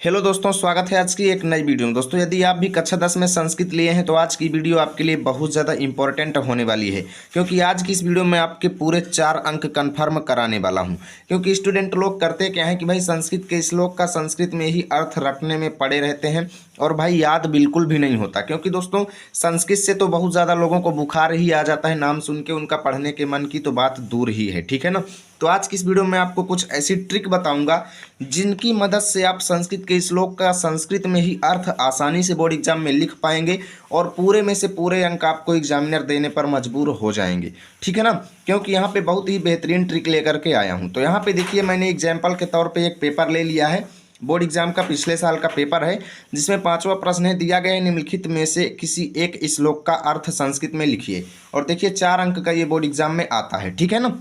Hello दोस्तों, स्वागत है आज की एक नई वीडियो में। दोस्तों, यदि आप भी कक्षा 10 में संस्कृत लिए हैं तो आज की वीडियो आपके लिए बहुत ज़्यादा इंपॉर्टेंट होने वाली है, क्योंकि आज की इस वीडियो में आपके पूरे 4 अंक कंफर्म कराने वाला हूं। क्योंकि स्टूडेंट लोग करते क्या है कि भाई संस्कृत के श्लोक का संस्कृत में ही अर्थ रटने में पड़े रहते हैं और भाई याद बिल्कुल भी नहीं होता। क्योंकि दोस्तों संस्कृत से तो बहुत ज़्यादा लोगों को बुखार ही आ जाता है, नाम सुन के उनका पढ़ने के मन की तो बात दूर ही है। ठीक है ना। तो आज की इस वीडियो में आपको कुछ ऐसी ट्रिक बताऊंगा जिनकी मदद से आप संस्कृत के श्लोक का संस्कृत में ही अर्थ आसानी से बोर्ड एग्जाम में लिख पाएंगे और पूरे में से पूरे अंक आपको एग्जामिनर देने पर मजबूर हो जाएंगे। ठीक है ना। क्योंकि यहाँ पे बहुत ही बेहतरीन ट्रिक लेकर के आया हूँ। तो यहाँ पे देखिए, मैंने एग्जाम्पल के तौर पे एक पेपर ले लिया है। बोर्ड एग्जाम का पिछले साल का पेपर है, जिसमें 5वां प्रश्न है, दिया गया निम्नलिखित में से किसी एक श्लोक का अर्थ संस्कृत में लिखिए। और देखिए 4 अंक का ये बोर्ड एग्जाम में आता है। ठीक है ना।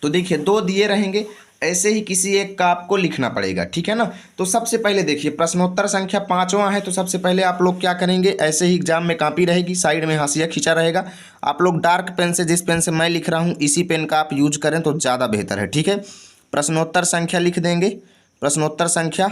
तो देखिए 2 दिए रहेंगे, ऐसे ही किसी एक का आपको लिखना पड़ेगा। ठीक है ना। तो सबसे पहले देखिए प्रश्नोत्तर संख्या 5वां है। तो सबसे पहले आप लोग क्या करेंगे, ऐसे ही एग्जाम में कॉपी रहेगी, साइड में हाशिया खींचा रहेगा। आप लोग डार्क पेन से, जिस पेन से मैं लिख रहा हूँ इसी पेन का आप यूज करें तो ज़्यादा बेहतर है। ठीक है। प्रश्नोत्तर संख्या लिख देंगे, प्रश्नोत्तर संख्या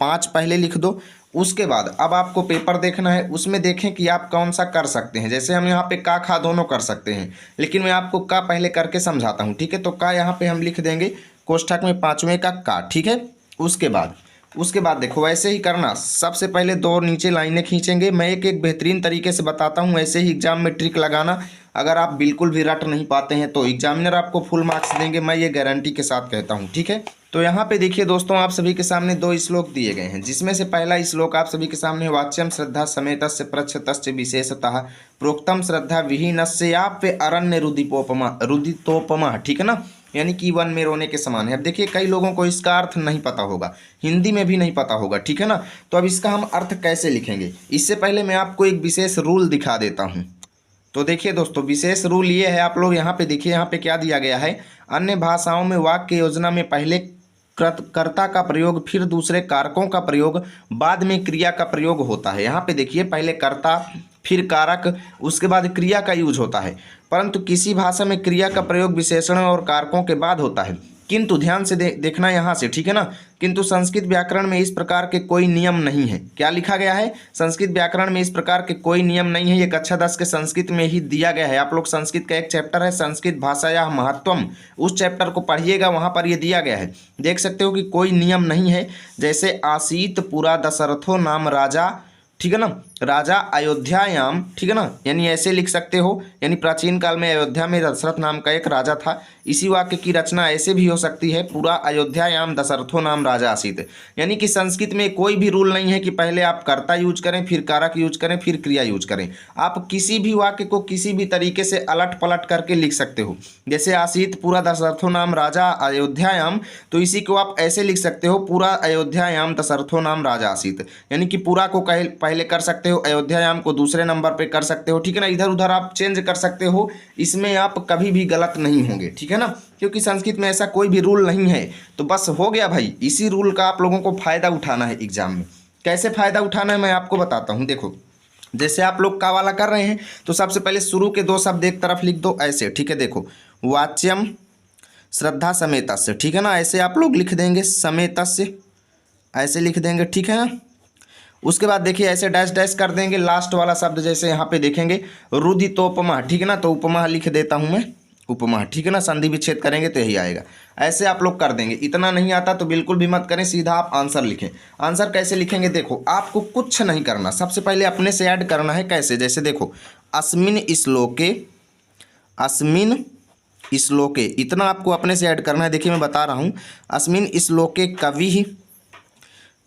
5 पहले लिख दो। उसके बाद अब आपको पेपर देखना है, उसमें देखें कि आप कौन सा कर सकते हैं। जैसे हम यहाँ पे का खा दोनों कर सकते हैं, लेकिन मैं आपको का पहले करके समझाता हूँ। ठीक है। तो का यहाँ पे हम लिख देंगे कोष्ठक में 5वें का का। ठीक है। उसके बाद देखो वैसे ही करना, सबसे पहले 2 नीचे लाइनें खींचेंगे। मैं एक एक बेहतरीन तरीके से बताता हूँ, ऐसे ही एग्जाम में ट्रिक लगाना। अगर आप बिल्कुल भी रट नहीं पाते हैं तो एग्जामिनर आपको फुल मार्क्स देंगे, मैं ये गारंटी के साथ कहता हूँ। ठीक है। तो यहाँ पे देखिए दोस्तों, आप सभी के सामने 2 श्लोक दिए गए हैं, जिसमें से पहला श्लोक आप सभी के सामने, वाच्यम श्रद्धा समेतस्य प्रच्छतस्य विशेषतः प्रोक्तम श्रद्धा विहीनस्याप्य अरण्य रुदितोपमा। ठीक है ना। यानी कि वन में रोने के समान है। अब देखिए कई लोगों को इसका अर्थ नहीं पता होगा, हिंदी में भी नहीं पता होगा। ठीक है ना। तो अब इसका हम अर्थ कैसे लिखेंगे, इससे पहले मैं आपको एक विशेष रूल दिखा देता हूँ। तो देखिए दोस्तों, विशेष रूल ये है, आप लोग यहाँ पे देखिए, यहाँ पे क्या दिया गया है, अन्य भाषाओं में वाक्य योजना में पहले कर्ता का प्रयोग, फिर दूसरे कारकों का प्रयोग, बाद में क्रिया का प्रयोग होता है। यहाँ पे देखिए पहले कर्ता, फिर कारक, उसके बाद क्रिया का यूज होता है। परंतु किसी भाषा में क्रिया का प्रयोग विशेषण और कारकों के बाद होता है। किंतु ध्यान से देखना यहाँ से। ठीक है ना। किंतु संस्कृत व्याकरण में इस प्रकार के कोई नियम नहीं है। क्या लिखा गया है, संस्कृत व्याकरण में इस प्रकार के कोई नियम नहीं है। ये कक्षा 10 के संस्कृत में ही दिया गया है। आप लोग संस्कृत का एक चैप्टर है संस्कृत भाषा या महत्वम, उस चैप्टर को पढ़िएगा, वहाँ पर ये दिया गया है। देख सकते हो कि कोई नियम नहीं है। जैसे आसीत पुरा दशरथो नाम राजा, ठीक है ना, राजा अयोध्यायाम। ठीक है ना। यानी ऐसे लिख सकते हो, यानी प्राचीन काल में अयोध्या में दशरथ नाम का एक राजा था। इसी वाक्य की रचना ऐसे भी हो सकती है, पूरा अयोध्यायाम दशरथो नाम राजा आसीत। यानी कि संस्कृत में कोई भी रूल नहीं है कि पहले आप कर्ता यूज करें, फिर कारक यूज करें, फिर क्रिया यूज करें। आप किसी भी वाक्य को किसी भी तरीके से अलट पलट करके लिख सकते हो। जैसे आसीत पूरा दशरथो नाम राजा अयोध्यायाम, तो इसी को आप ऐसे लिख सकते हो, पूरा अयोध्यायाम दशरथो नाम राजा आसीत। यानी कि पूरा को पहले कर सकते हो, अयोध्यायाम को दूसरे नंबर पे कर सकते हो। ठीक है ना। इधर उधर आप चेंज कर सकते हो, इसमें आप कभी भी गलत नहीं होंगे। ठीक है ना। क्योंकि संस्कृत में ऐसा कोई भी रूल नहीं है। तो बस हो गया भाई, इसी रूल का आप लोगों को फायदा उठाना है एग्जाम में। कैसे फायदा उठाना है मैं आपको बताता हूँ। देखो जैसे आप लोग का वाला कर रहे हैं, तो सबसे पहले शुरू के 2 शब्द एक तरफ लिख दो ऐसे। ठीक है। देखो वाच्यम श्रद्धा समेतस्य, ठीक है ना, ऐसे आप लोग लिख देंगे, समेतस्य ऐसे लिख देंगे। ठीक है ना। उसके बाद देखिए ऐसे डैश डैश कर देंगे लास्ट वाला शब्द, जैसे यहाँ पे देखेंगे रुदितोपमा। ठीक है ना। तो उपमा लिख देता हूँ मैं, उपमा। ठीक है ना। संधि विच्छेद करेंगे तो यही आएगा। ऐसे आप लोग कर देंगे। इतना नहीं आता तो बिल्कुल भी मत करें, सीधा आप आंसर लिखें। आंसर कैसे लिखेंगे, देखो आपको कुछ नहीं करना, सबसे पहले अपने से ऐड करना है। कैसे, जैसे देखो अस्मिन श्लोके, इतना आपको अपने से ऐड करना है। देखिए मैं बता रहा हूँ, अस्मिन श्लोके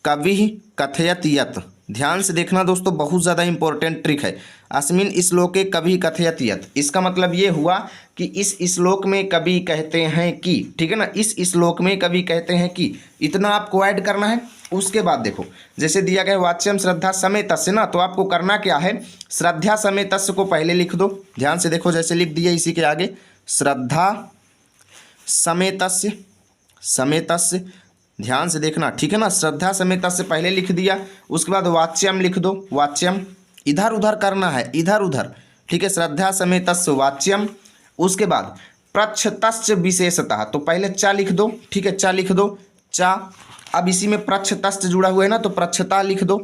कवि कथयत यत। ध्यान से देखना दोस्तों, बहुत ज़्यादा इंपॉर्टेंट ट्रिक है। अस्मिन श्लोके कवि कथयत यत, इसका मतलब ये हुआ कि इस श्लोक में कवि कहते हैं कि। ठीक है ना। इस श्लोक में कवि कहते हैं कि, इतना आपको ऐड करना है। उसके बाद देखो जैसे दिया गया वाच्यम श्रद्धा समेतस्य ना, तो आपको करना क्या है, श्रद्धा समेतस्य को पहले लिख दो। ध्यान से देखो, जैसे लिख दिया इसी के आगे श्रद्धा समेतस्य, ध्यान से देखना। ठीक है ना। श्रद्धा समेतस्य पहले लिख दिया। उसके बाद वाच्यम लिख दो, वाच्यम इधर उधर करना है, इधर उधर। ठीक है। श्रद्धा समेतस्य वाच्यम। उसके बाद प्रच्छतस्य विशेषतः, तो पहले चा लिख दो। ठीक है। चा लिख दो, चा। अब इसी में प्रच्छतस्त जुड़ा हुआ है ना, तो प्रच्छता लिख दो,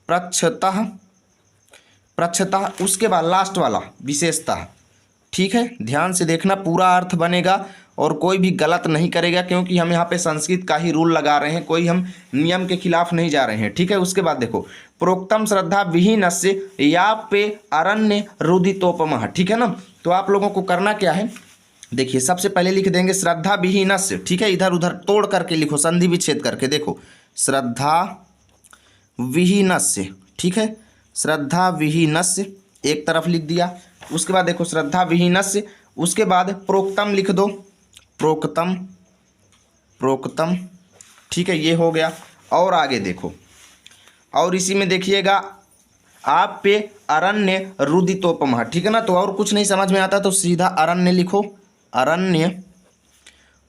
प्रच्छतः, प्रच्छतः, उसके बाद लास्ट वाला विशेषतः। ठीक है, ध्यान से देखना, पूरा अर्थ बनेगा और कोई भी गलत नहीं करेगा, क्योंकि हम यहाँ पे संस्कृत का ही रूल लगा रहे हैं, कोई हम नियम के खिलाफ नहीं जा रहे हैं। ठीक है, उसके बाद देखो, प्रोक्तम श्रद्धा विहीनस्य या पे अरण्य रुदितोपमः। ठीक है ना, तो आप लोगों को करना क्या है, देखिए सबसे पहले लिख देंगे श्रद्धा विहीनस्य। ठीक है, इधर उधर तोड़ करके लिखो, संधि विच्छेद करके। देखो श्रद्धा विहीनस्य, ठीक है, श्रद्धा विहीनस्य एक तरफ लिख दिया। उसके बाद देखो श्रद्धा विहीनस्य, उसके बाद प्रोक्तम लिख दो, प्रोक्तम, प्रोक्तम। ठीक है, ये हो गया। और आगे देखो, और इसी में देखिएगा आप पे अरण्य रुदितोपमः। ठीक है ना, तो और कुछ नहीं समझ में आता तो सीधा अरण्य लिखो, अरण्य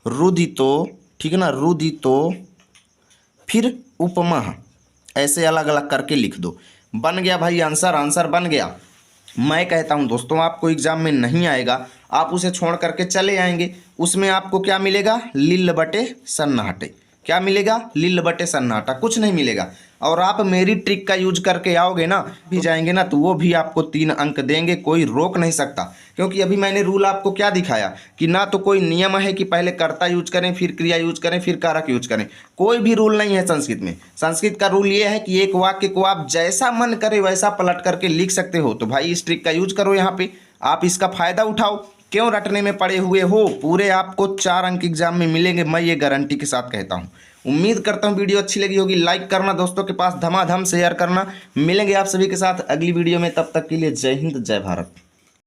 रुदितो। ठीक है ना, रुदितो, फिर उपमः, ऐसे अलग अलग करके लिख दो। बन गया भाई आंसर, आंसर बन गया। मैं कहता हूं दोस्तों, आपको एग्जाम में नहीं आएगा, आप उसे छोड़ करके चले आएंगे, उसमें आपको क्या मिलेगा, लिल बटे सन्नाटे। क्या मिलेगा, लिल बटे सन्नाटा, कुछ नहीं मिलेगा। और आप मेरी ट्रिक का यूज करके आओगे ना, भी जाएंगे ना, तो वो भी आपको 3 अंक देंगे, कोई रोक नहीं सकता। क्योंकि अभी मैंने रूल आपको क्या दिखाया कि ना तो कोई नियम है कि पहले कर्ता यूज करें, फिर क्रिया यूज करें, फिर कारक यूज करें, कोई भी रूल नहीं है संस्कृत में। संस्कृत का रूल ये है कि एक वाक्य को आप जैसा मन करे वैसा पलट करके लिख सकते हो। तो भाई इस ट्रिक का यूज करो, यहाँ पे आप इसका फायदा उठाओ, क्यों रटने में पड़े हुए हो। पूरे आपको 4 अंक एग्जाम में मिलेंगे, मैं ये गारंटी के साथ कहता हूँ। उम्मीद करता हूँ वीडियो अच्छी लगी होगी, लाइक करना, दोस्तों के पास धमाधम शेयर करना। मिलेंगे आप सभी के साथ अगली वीडियो में, तब तक के लिए जय हिंद, जय भारत।